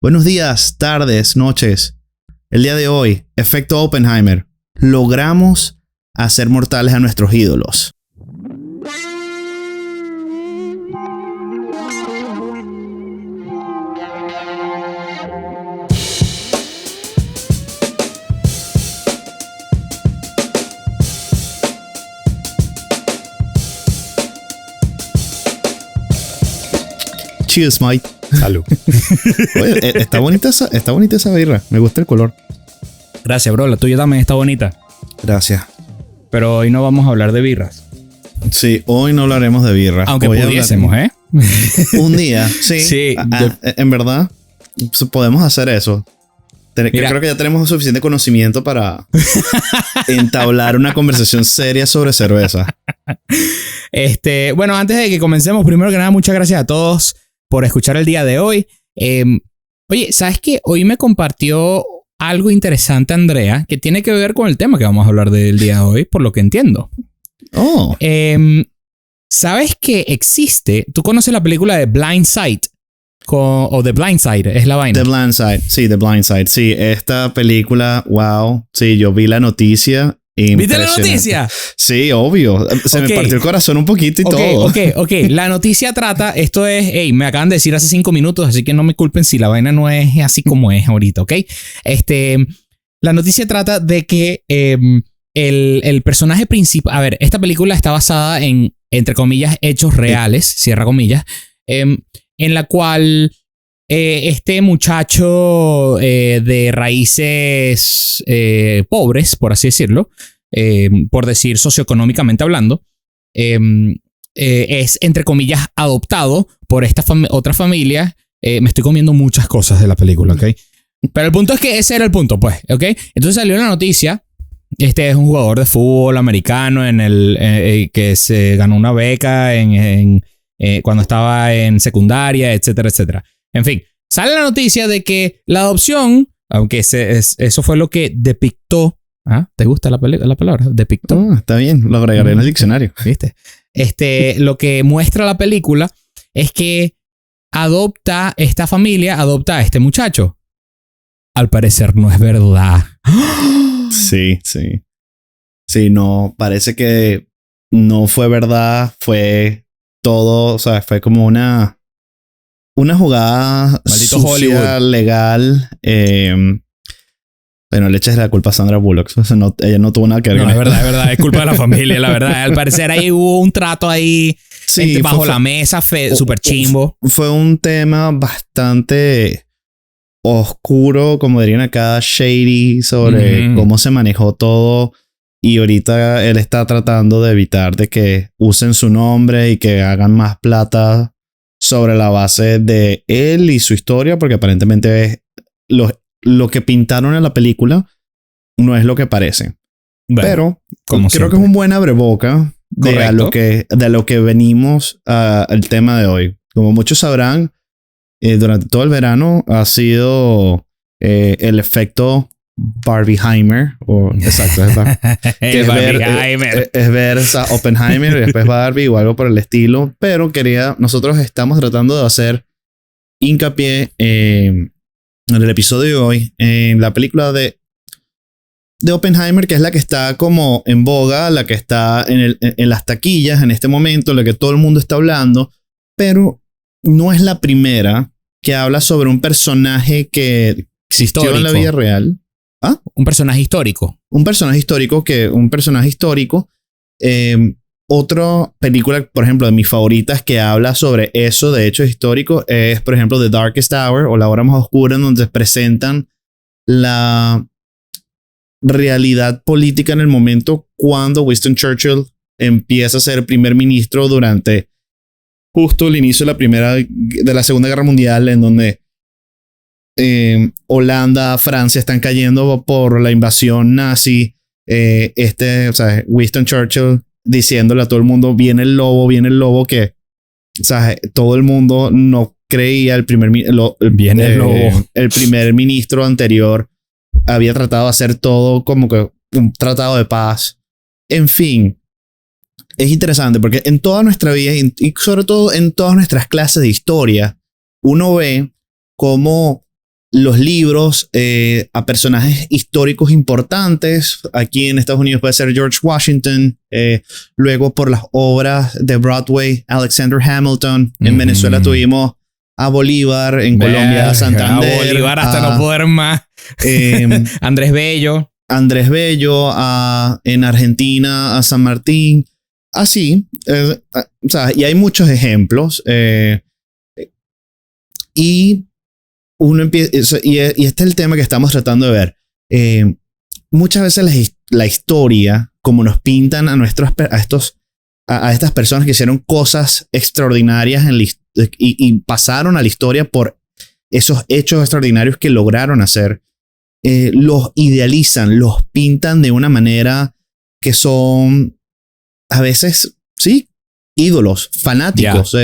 Buenos días, tardes, noches. El día de hoy, efecto Oppenheimer. Logramos hacer mortales a nuestros ídolos. Cheers, Mike. Salud. Oye, está bonita esa birra. Me gusta el color. Gracias, bro. La tuya también está bonita. Gracias. Pero hoy no vamos a hablar de birras. Sí, hoy no hablaremos de birra. Aunque hoy pudiésemos, ¿eh? Un día, sí. Sí. En verdad, podemos hacer eso. Mira. Creo que ya tenemos suficiente conocimiento para entablar una conversación seria sobre cerveza. Bueno, antes de que comencemos, primero que nada, muchas gracias a todos por escuchar el día de hoy. Oye, ¿sabes qué? Hoy me compartió algo interesante Andrea, que tiene que ver con el tema que vamos a hablar del día de hoy, por lo que entiendo. Oh. ¿Sabes que existe? ¿Tú conoces la película de Blind Side? O The Blind Side, es la vaina. The Blind Side, sí, The Blind Side. Sí, esta película, wow. Sí, yo vi la noticia. ¿Viste la noticia? Sí, obvio. Se me partió el corazón un poquito y todo. Ok. La noticia trata, esto es, hey, me acaban de decir hace 5 minutos, así que no me culpen si la vaina no es así como es ahorita, ¿ok? La noticia trata de que el personaje principal, a ver, esta película está basada en, entre comillas, hechos reales, cierra comillas, en la cual este muchacho de raíces pobres, por así decirlo, por decir socioeconómicamente hablando, es, entre comillas, adoptado por esta otra familia. Me estoy comiendo muchas cosas de la película, ¿ok? Pero el punto es que ese era el punto, pues, ¿ok? Entonces salió la noticia. Este es un jugador de fútbol americano que se ganó una beca cuando estaba en secundaria, etcétera, etcétera. En fin, sale la noticia de que la adopción, aunque eso fue lo que depictó. ¿Ah? ¿Te gusta la palabra? Depictó. Oh, está bien, lo agregaré en el diccionario. ¿Viste? Lo que muestra la película es que esta familia adopta a este muchacho. Al parecer no es verdad. Sí. Sí, no, parece que no fue verdad, fue todo, o sea, fue como una jugada maldito sucia, Hollywood, legal. Bueno, le eches la culpa a Sandra Bullock. O sea, ella no tuvo nada que ver no, con es esto. verdad, es culpa de la familia, la verdad. Al parecer ahí hubo un trato ahí bajo la mesa, súper chimbo. Fue un tema bastante oscuro, como dirían acá, shady, sobre cómo se manejó todo. Y ahorita él está tratando de evitar de que usen su nombre y que hagan más plata sobre la base de él y su historia, porque aparentemente es lo que pintaron en la película no es lo que parece. Bueno, pero creo siempre. Que es un buen abreboca de lo que venimos al tema de hoy. Como muchos sabrán, durante todo el verano ha sido el efecto Barbieheimer. Exacto, es ver Oppenheimer y después Barbie o algo por el estilo. Pero nosotros estamos tratando de hacer hincapié en el episodio de hoy en la película de Oppenheimer, que es la que está como en boga, la que está en las taquillas en este momento, la que todo el mundo está hablando, pero no es la primera que habla sobre un personaje que existió histórico. En la vida real. ¿Ah? Un personaje histórico. Un personaje histórico. Otra película, por ejemplo, de mis favoritas que habla sobre eso de hechos históricos es, por ejemplo, The Darkest Hour o La Hora Más Oscura, en donde presentan la realidad política en el momento cuando Winston Churchill empieza a ser primer ministro durante justo el inicio de la Segunda Guerra Mundial, en donde Holanda, Francia están cayendo por la invasión nazi. Winston Churchill diciéndole a todo el mundo, viene el lobo, que, o sea, todo el mundo no creía. El primer ministro anterior había tratado de hacer todo como que un tratado de paz. En fin, es interesante porque en toda nuestra vida y sobre todo en todas nuestras clases de historia, uno ve cómo los libros a personajes históricos importantes. Aquí en Estados Unidos puede ser George Washington. Luego por las obras de Broadway, Alexander Hamilton. En Venezuela tuvimos a Bolívar. En Colombia, a Santander. A Bolívar hasta no poder más. Andrés Bello. En Argentina, a San Martín. Así. O sea, y hay muchos ejemplos. Y uno empieza, y este es el tema que estamos tratando de ver. Muchas veces la historia, como nos pintan a estas personas que hicieron cosas extraordinarias y pasaron a la historia por esos hechos extraordinarios que lograron hacer, los idealizan, los pintan de una manera que son a veces, sí, ídolos, fanáticos.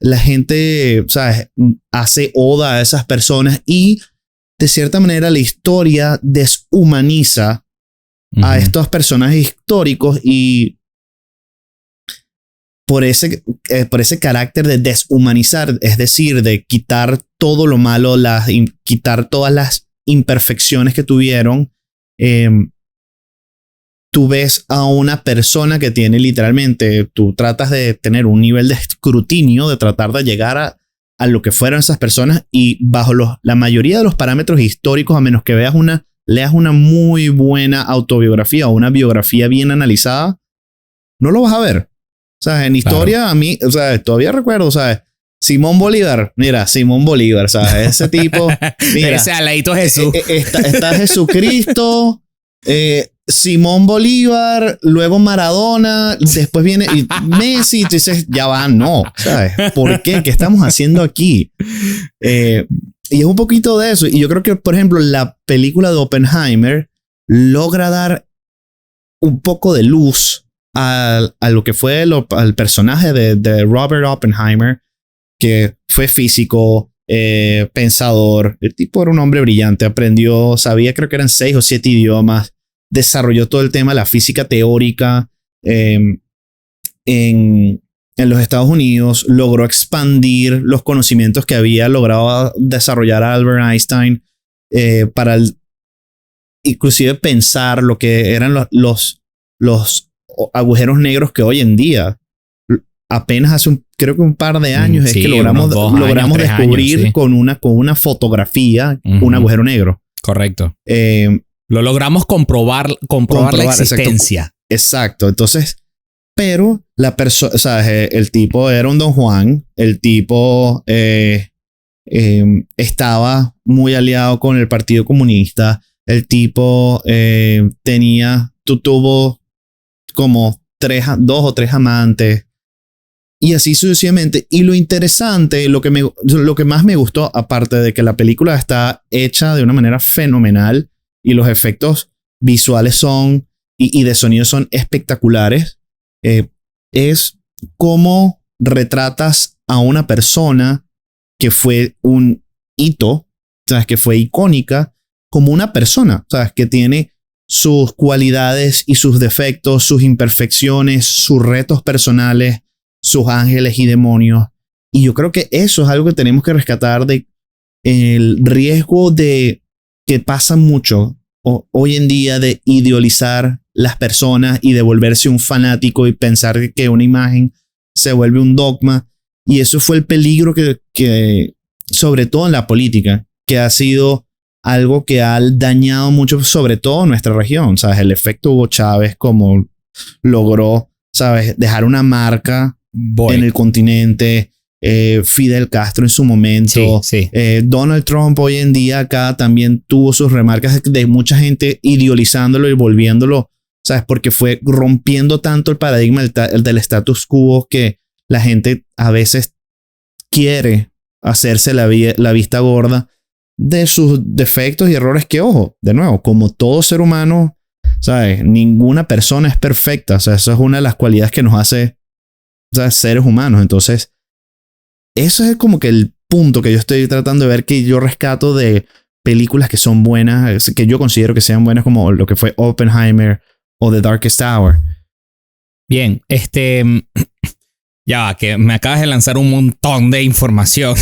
La gente, ¿sabes?, hace oda a esas personas y de cierta manera la historia deshumaniza a estos personajes históricos y por ese carácter de deshumanizar, es decir, de quitar todo lo malo, quitar todas las imperfecciones que tuvieron, tú ves a una persona que tiene literalmente, tú tratas de tener un nivel de escrutinio, de tratar de llegar a lo que fueron esas personas y bajo la mayoría de los parámetros históricos, a menos que leas una muy buena autobiografía o una biografía bien analizada, no lo vas a ver. O sea, en historia, claro. A mí, o sea, todavía recuerdo, ¿sabes? Simón Bolívar, mira, Simón Bolívar, ¿sabes? Ese tipo, mira. Ese aladito Jesús. Está Jesucristo, Simón Bolívar, luego Maradona, después viene Messi, tú dices, ya va, no, ¿sabes? ¿Por qué? ¿Qué estamos haciendo aquí? Y es un poquito de eso. Y yo creo que, por ejemplo, la película de Oppenheimer logra dar un poco de luz a lo que fue al personaje de Robert Oppenheimer, que fue físico, pensador. El tipo era un hombre brillante, aprendió, sabía, creo que eran 6 o 7 idiomas. Desarrolló todo el tema de la física teórica en los Estados Unidos. Logró expandir los conocimientos que había logrado desarrollar Albert Einstein para inclusive pensar lo que eran los agujeros negros que hoy en día, apenas hace creo que un par de años, es que logramos descubrir años, sí, con una fotografía un agujero negro. Correcto. Lo logramos comprobar la existencia. Exacto. Entonces, pero la persona, o sea, el tipo era un Don Juan. El tipo estaba muy aliado con el Partido Comunista. El tipo tuvo como 2 o 3 amantes. Y así sucesivamente. Y lo interesante, lo que más me gustó, aparte de que la película está hecha de una manera fenomenal, y los efectos visuales y de sonido son espectaculares, es cómo retratas a una persona que fue un hito, ¿sabes? Que fue icónica, como una persona, ¿sabes? Que tiene sus cualidades y sus defectos, sus imperfecciones, sus retos personales, sus ángeles y demonios. Y yo creo que eso es algo que tenemos que rescatar de el riesgo que pasa mucho hoy en día de idealizar las personas y de volverse un fanático y pensar que una imagen se vuelve un dogma. Y eso fue el peligro que sobre todo en la política, que ha sido algo que ha dañado mucho, sobre todo nuestra región. ¿Sabes? El efecto Hugo Chávez, como logró, ¿sabes?, dejar una marca en el continente. Fidel Castro en su momento. Sí, sí. Donald Trump hoy en día acá también tuvo sus remarcas de mucha gente idealizándolo y volviéndolo, ¿sabes? Porque fue rompiendo tanto el paradigma del status quo que la gente a veces quiere hacerse la vista gorda de sus defectos y errores que, ojo, de nuevo, como todo ser humano, ¿sabes? Ninguna persona es perfecta. O sea, eso es una de las cualidades que nos hace, ¿sabes?, seres humanos. Entonces, eso es como que el punto que yo estoy tratando de ver, que yo rescato de películas que son buenas, que yo considero que sean buenas, como lo que fue Oppenheimer o The Darkest Hour. Bien, ya va, que me acabas de lanzar un montón de información.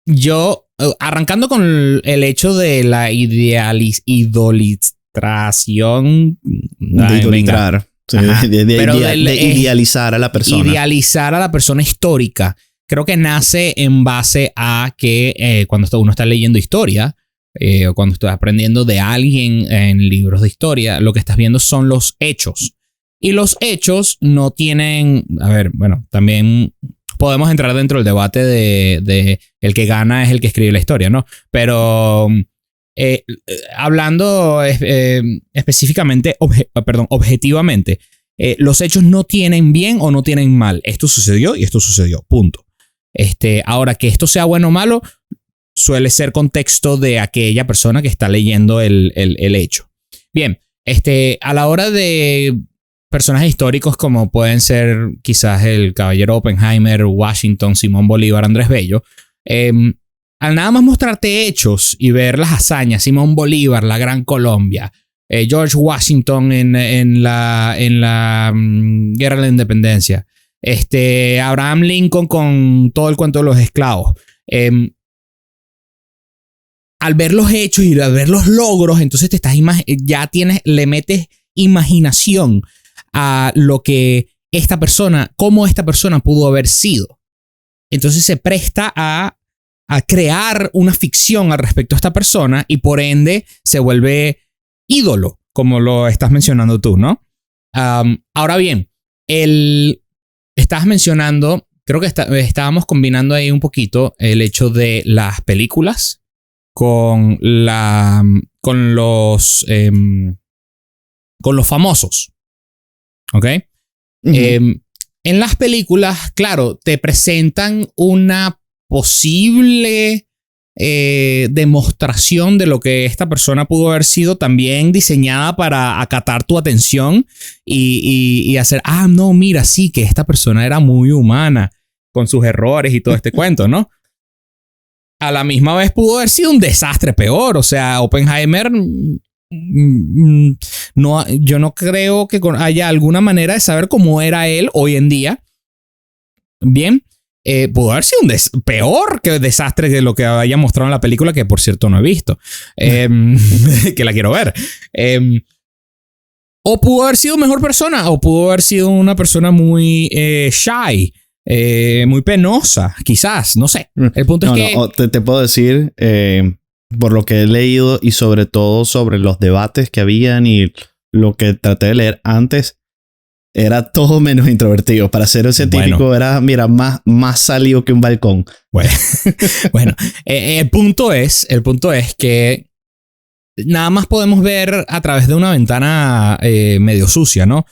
yo, arrancando con el hecho de la idolatración. De idolatrar. Sí, de idealizar a la persona. Idealizar a la persona histórica. Creo que nace en base a que cuando uno está leyendo historia, o cuando estás aprendiendo de alguien en libros de historia, lo que estás viendo son los hechos. Y los hechos no tienen... A ver, bueno, también podemos entrar dentro del debate de el que gana es el que escribe la historia, ¿no? Pero hablando específicamente, objetivamente, los hechos no tienen bien o no tienen mal. Esto sucedió y esto sucedió, punto. Ahora, que esto sea bueno o malo, suele ser contexto de aquella persona que está leyendo el hecho. Bien, a la hora de personajes históricos como pueden ser quizás el caballero Oppenheimer, Washington, Simón Bolívar, Andrés Bello, al nada más mostrarte hechos y ver las hazañas, Simón Bolívar, la Gran Colombia, George Washington en la Guerra de la Independencia, Abraham Lincoln con todo el cuento de los esclavos. Al ver los hechos y al ver los logros, entonces le metes imaginación a lo que cómo esta persona pudo haber sido. Entonces se presta a crear una ficción al respecto a esta persona y por ende se vuelve ídolo, como lo estás mencionando tú, ¿no? Ahora bien, estás mencionando, creo que estábamos combinando ahí un poquito el hecho de las películas con los famosos, ¿ok? Uh-huh. En las películas, claro, te presentan una posible demostración de lo que esta persona pudo haber sido, también diseñada para acatar tu atención y hacer, no, mira, sí, que esta persona era muy humana con sus errores y todo este cuento, ¿no? A la misma vez pudo haber sido un desastre peor. O sea, Oppenheimer, yo no creo que haya alguna manera de saber cómo era él hoy en día. Bien, pudo haber sido un peor que desastre de lo que haya mostrado en la película, que por cierto no he visto, que la quiero ver. O pudo haber sido mejor persona, o pudo haber sido una persona muy shy. Muy penosa, quizás, no sé. El punto es que... te puedo decir, por lo que he leído y sobre todo sobre los debates que habían y lo que traté de leer antes, era todo menos introvertido. Para ser un científico era, mira, más salido que un balcón. Bueno, el punto es que nada más podemos ver a través de una ventana medio sucia, ¿no?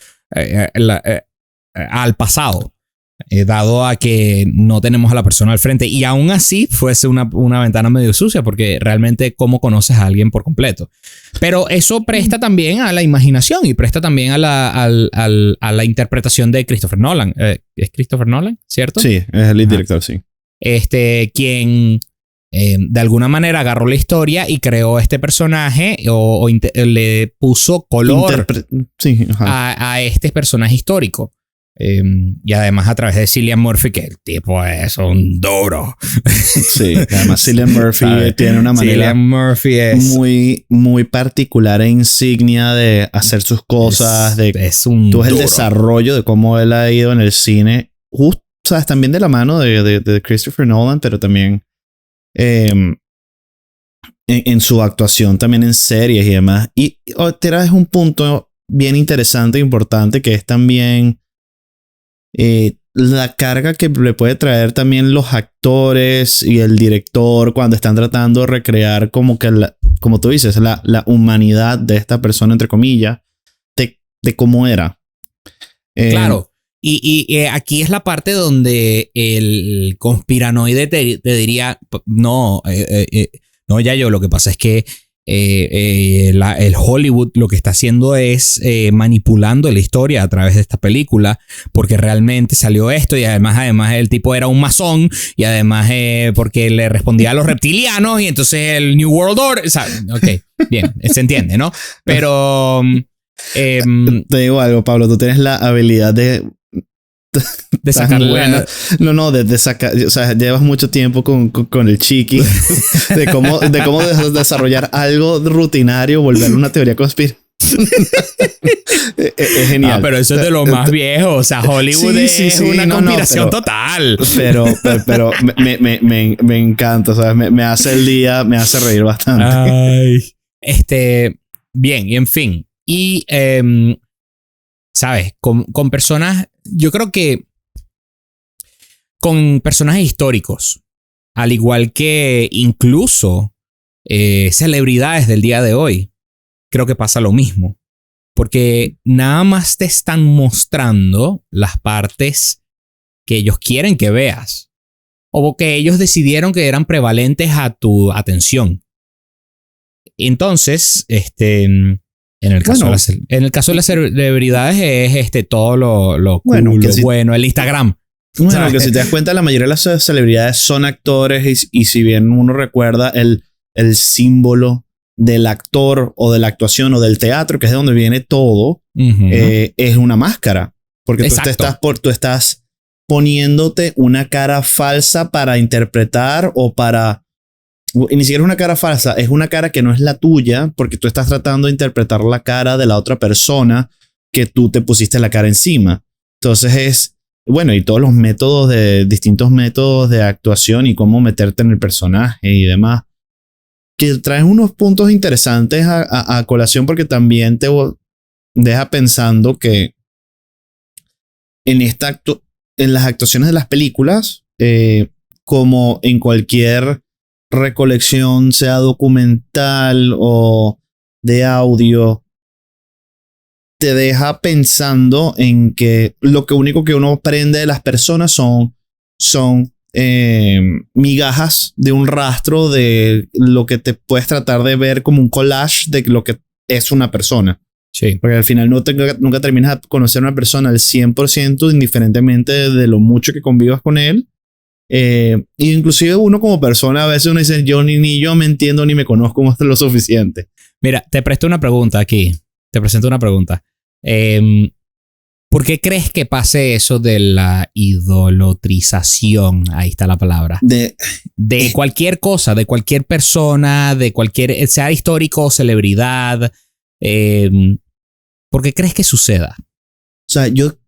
Al pasado. Dado a que no tenemos a la persona al frente y aún así fuese una ventana medio sucia, porque realmente cómo conoces a alguien por completo. Pero eso presta también a la imaginación y presta también a la interpretación de Christopher Nolan. ¿Es Christopher Nolan? ¿Cierto? Sí, es el director, sí. Quien de alguna manera agarró la historia y creó este personaje o le puso color a este personaje histórico. Y además a través de Cillian Murphy, que el tipo es un duro. Sí, además Cillian Murphy tiene una manera muy, muy particular e insignia de hacer sus cosas. Es un todo duro. El desarrollo de cómo él ha ido en el cine, justo, ¿sabes? También de la mano de Christopher Nolan, pero también en su actuación también en series y demás. Y traes un punto bien interesante e importante, que es también la carga que le puede traer también los actores y el director cuando están tratando de recrear como que como tú dices, la humanidad de esta persona, entre comillas, de cómo era. Claro. Y aquí es la parte donde el conspiranoide te diría, no, Yayo, lo que pasa es que el Hollywood lo que está haciendo es manipulando la historia a través de esta película, porque realmente salió esto y además el tipo era un masón y además porque le respondía a los reptilianos y entonces el New World Order, o sea, ok, bien, se entiende, ¿no? Pero te digo algo, Pablo, tú tienes la habilidad de De sacar buena. No, de sacar, o sea, llevas mucho tiempo con el chiqui de cómo desarrollar algo rutinario, volverlo una teoría conspirativa. Es genial. Pero eso es de lo más viejo. O sea, Hollywood es una conspiración total. Pero me encanta, ¿sabes? Me hace el día, me hace reír bastante. Ay. Bien, y en fin. Y, ¿sabes? Con personas, yo creo que con personajes históricos, al igual que incluso celebridades del día de hoy, creo que pasa lo mismo. Porque nada más te están mostrando las partes que ellos quieren que veas. O que ellos decidieron que eran prevalentes a tu atención. Entonces, en el caso de las celebridades es todo lo cool, lo bueno, el Instagram. Bueno, ¿sabes? Que si te das cuenta, la mayoría de las celebridades son actores y si bien uno recuerda el símbolo del actor o de la actuación o del teatro, que es de donde viene todo, es una máscara. Porque tú estás poniéndote una cara falsa para interpretar o para... Y ni siquiera es una cara falsa, es una cara que no es la tuya, porque tú estás tratando de interpretar la cara de la otra persona que tú te pusiste la cara encima. Entonces es... Bueno, y todos los distintos métodos de actuación y cómo meterte en el personaje y demás, que traen unos puntos interesantes a colación, porque también te deja pensando que en las actuaciones de las películas, como en cualquier recolección, sea documental o de audio, te deja pensando en que lo único que uno aprende de las personas son migajas de un rastro de lo que te puedes tratar de ver como un collage de lo que es una persona. Sí. Porque al final nunca terminas de conocer a una persona al 100%, indiferentemente de lo mucho que convivas con él. Inclusive uno como persona, a veces uno dice, yo ni yo me entiendo ni me conozco hasta lo suficiente. Mira, te presento una pregunta aquí. Te presento una pregunta. ¿Por qué crees que pase eso de la idolatrización? Ahí está la palabra. De cualquier cosa, de cualquier persona, de cualquier, sea histórico o celebridad. ¿Por qué crees que suceda? O sea, yo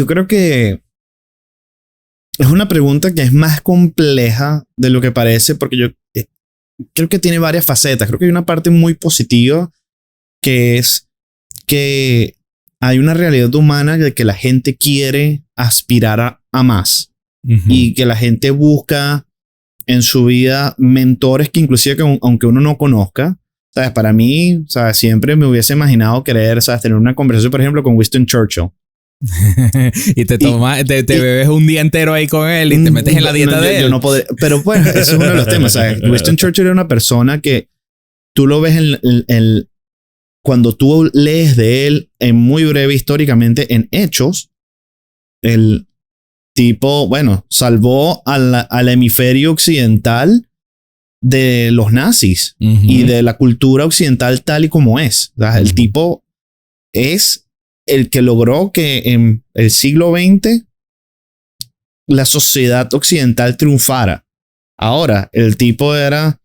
creo que es una pregunta que es más compleja de lo que parece, porque yo creo que tiene varias facetas. Creo que hay una parte muy positiva, que es que hay una realidad humana de que la gente quiere aspirar a más. Y que la gente busca en su vida mentores que inclusive aunque uno no conozca, ¿sabes? Para mí, ¿sabes? Siempre me hubiese imaginado querer, ¿sabes? Tener una conversación, por ejemplo, con Winston Churchill. Y te bebes un día entero ahí con él y te metes en la dieta de él. Yo no podría, pero bueno, ese es uno de los temas, ¿sabes? Winston Churchill era una persona que tú lo ves cuando tú lees de él en muy breve históricamente en hechos. El tipo, bueno, salvó al hemisferio occidental de los nazis y de la cultura occidental tal y como es. O sea, el tipo es el que logró que en el siglo XX la sociedad occidental triunfara. Ahora, el tipo era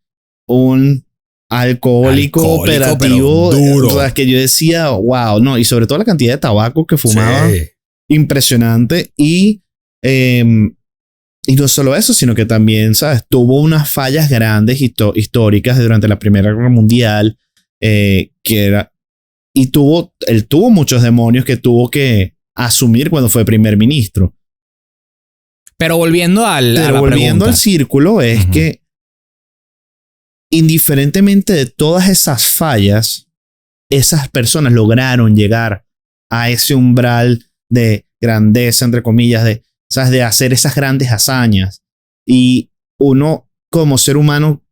un alcohólico operativo duro. O sea, que yo decía, wow, no, y sobre todo la cantidad de tabaco que fumaba, sí, impresionante. Y no solo eso, sino que también, ¿sabes? Tuvo unas fallas grandes históricas durante la Primera Guerra Mundial, que era... Y él tuvo muchos demonios que tuvo que asumir cuando fue primer ministro. Pero volviendo al círculo, es que indiferentemente de todas esas fallas, esas personas lograron llegar a ese umbral de grandeza, entre comillas, ¿sabes? De hacer esas grandes hazañas. Y uno, como ser humano,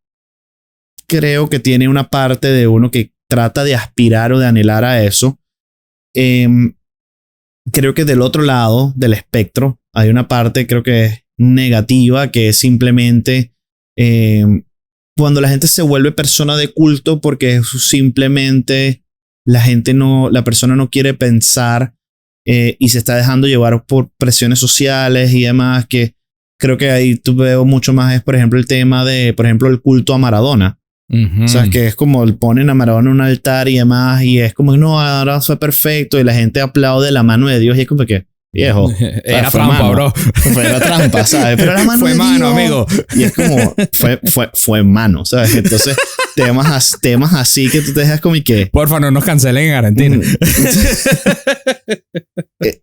creo que tiene una parte de uno que trata de aspirar o de anhelar a eso. Creo que del otro lado del espectro hay una parte, creo que es negativa, que es simplemente cuando la gente se vuelve persona de culto, porque simplemente la persona no quiere pensar y se está dejando llevar por presiones sociales y demás, que creo que ahí tú veo mucho más es, por ejemplo, el tema de, por ejemplo, el culto a Maradona. O sea, que es como ponen a Maradona en un altar y demás, y es como, no, ahora fue perfecto, y la gente aplaude la mano de Dios, y es como que, viejo, era trampa, mano, bro. Fue la trampa, ¿sabes? Pero la mano fue de mano, Dios, amigo. Y es como, fue mano, ¿sabes? Entonces, temas así que tú te dejas como y que... Porfa, no nos cancelen en Argentina.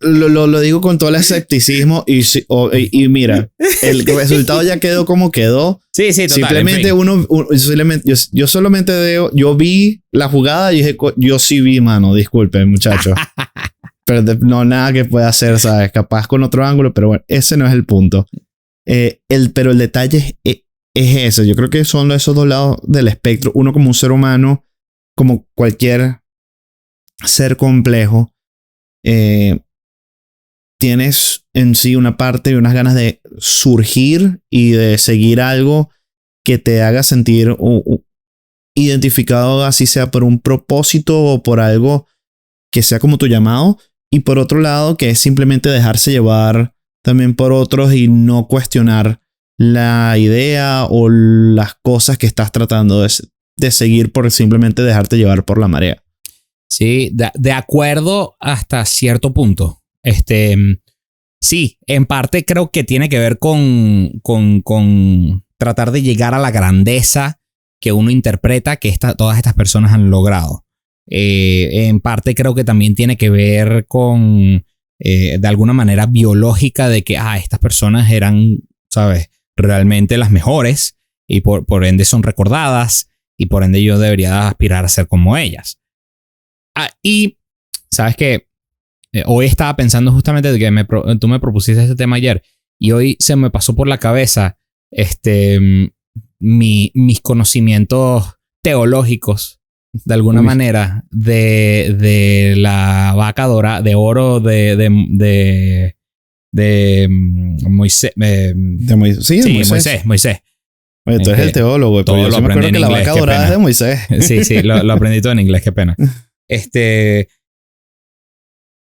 Lo digo con todo el escepticismo y mira, el resultado ya quedó como quedó. Sí, total. Simplemente yo solamente veo, yo vi la jugada y dije, yo sí vi, mano, disculpen, muchachos. Pero no nada que pueda hacer, ¿sabes? Capaz con otro ángulo, pero bueno, ese no es el punto. Pero el detalle es ese. Yo creo que son esos dos lados del espectro. Uno como un ser humano, como cualquier ser complejo, tienes en sí una parte y unas ganas de surgir y de seguir algo que te haga sentir identificado, así sea por un propósito o por algo que sea como tu llamado. Y por otro lado, que es simplemente dejarse llevar también por otros y no cuestionar la idea o las cosas que estás tratando de seguir por simplemente dejarte llevar por la marea. Sí, de acuerdo hasta cierto punto. Sí, en parte creo que tiene que ver con tratar de llegar a la grandeza que uno interpreta que todas estas personas han logrado. En parte creo que también tiene que ver con, de alguna manera biológica, de que estas personas eran, ¿sabes?, realmente las mejores y por ende son recordadas y por ende yo debería aspirar a ser como ellas. Y, ¿sabes qué? Hoy estaba pensando justamente de que tú me propusiste este tema ayer y hoy se me pasó por la cabeza mis conocimientos teológicos de alguna manera de la vaca de oro de Moisés. Sí, Moisés. Oye, tú eres el teólogo, pero yo sí me acuerdo que la vaca dorada es de Moisés. Sí, lo aprendí todo en inglés, qué pena.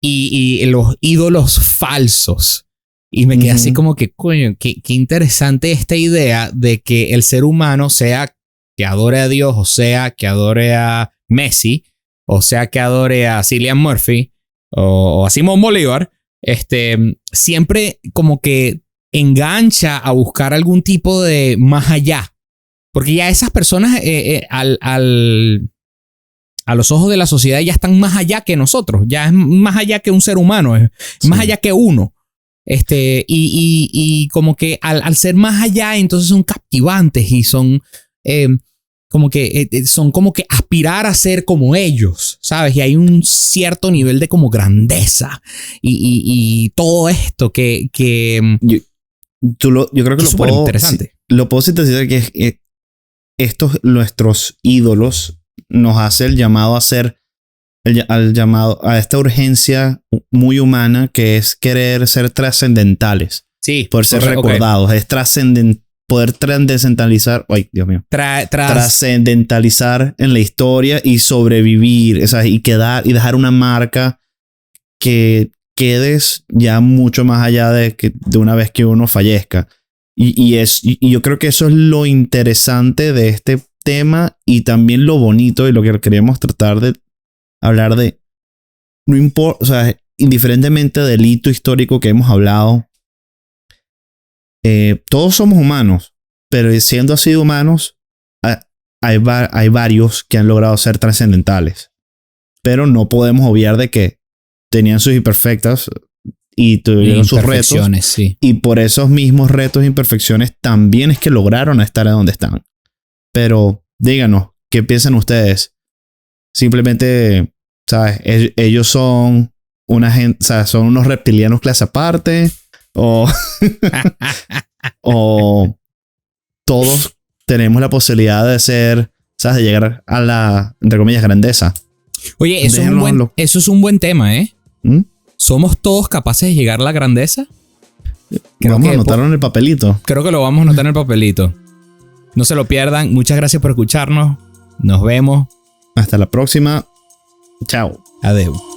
Y los ídolos falsos. Y me quedé así como que, coño, qué interesante esta idea de que el ser humano, sea que adore a Dios, o sea que adore a Messi, o sea que adore a Cillian Murphy, o a Simón Bolívar, siempre como que engancha a buscar algún tipo de más allá. Porque ya esas personas a los ojos de la sociedad ya están más allá que nosotros. Ya es más allá que un ser humano. Es más allá que uno. Y como que al ser más allá, entonces son captivantes y son como que aspirar a ser como ellos, ¿sabes? Y hay un cierto nivel de como grandeza y todo esto que yo creo que es súper interesante. Lo puedo sintetizar que estos nuestros ídolos nos hace el llamado a ser al llamado a esta urgencia muy humana que es querer ser trascendentales. Sí. Por ser recordados. Okay. Es poder trascendentalizar. Ay, Dios mío. Trascendentalizar en la historia y sobrevivir. O sea, y dejar una marca que quedes ya mucho más allá de una vez que uno fallezca. Y yo creo que eso es lo interesante de este tema y también lo bonito y lo que queremos tratar de hablar de. No importa, o sea, indiferentemente del hito histórico que hemos hablado, todos somos humanos, pero siendo así humanos, hay varios que han logrado ser trascendentales. Pero no podemos obviar de que tenían sus imperfectas y tuvieron sus retos. Sí. Y por esos mismos retos e imperfecciones también es que lograron estar en donde están. Pero díganos, ¿qué piensan ustedes? Simplemente, ¿sabes? Ellos son una gente, o sea, son unos reptilianos clase aparte. O todos tenemos la posibilidad de ser, ¿sabes? De llegar a la, entre comillas, grandeza. Oye, eso es un buen tema, ¿eh? ¿Somos todos capaces de llegar a la grandeza? Vamos a anotarlo en el papelito. Creo que lo vamos a anotar en el papelito. No se lo pierdan. Muchas gracias por escucharnos. Nos vemos. Hasta la próxima. Chao. Adeu.